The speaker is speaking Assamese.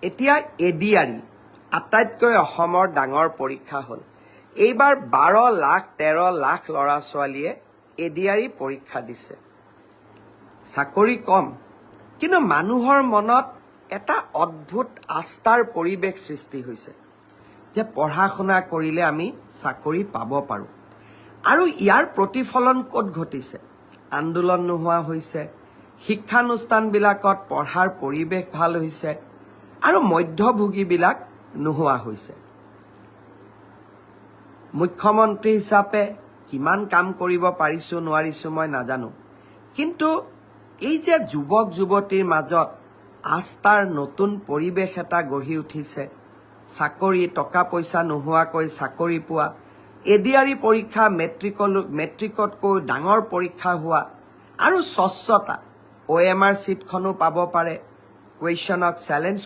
এতিয়া এডিআৰই আটাইতকৈ অসমৰ ডাঙৰ পৰীক্ষা হ'ল। এইবাৰ 12 লাখ 13 লাখ ল'ৰা ছোৱালীয়ে এডিআৰই পৰীক্ষা দিছে। চাকৰি কম, কিন্তু মানুহৰ মনত এটা অদ্ভুত আস্থাৰ পৰিৱেশ সৃষ্টি হৈছে যে পঢ়া শুনা কৰিলে আমি চাকৰি পাব পাৰোঁ। আৰু ইয়াৰ প্ৰতিফলন ক'ত ঘটিছে? আন্দোলন নোহোৱা হৈছে, শিক্ষানুষ্ঠানবিলাকত পঢ়াৰ পৰিৱেশ ভাল হৈছে, আৰু মধ্যভোগীবিলাক নোহোৱা হৈছে। মুখ্যমন্ত্ৰী হিচাপে কিমান কাম কৰিব পাৰিছোঁ নোৱাৰিছোঁ মই নাজানো, কিন্তু এই যে যুৱক যুৱতীৰ মাজত আস্থাৰ নতুন পৰিৱেশ এটা গঢ়ি উঠিছে, চাকৰি টকা পইচা নোহোৱাকৈ চাকৰি পোৱা, এডিআৰই পৰীক্ষা মেট্ৰিকতকৈ ডাঙৰ পৰীক্ষা হোৱা, আৰু স্বচ্ছতা, OMR চিটখনো পাব পাৰে, কুৱেশ্যনক চেলেঞ্জ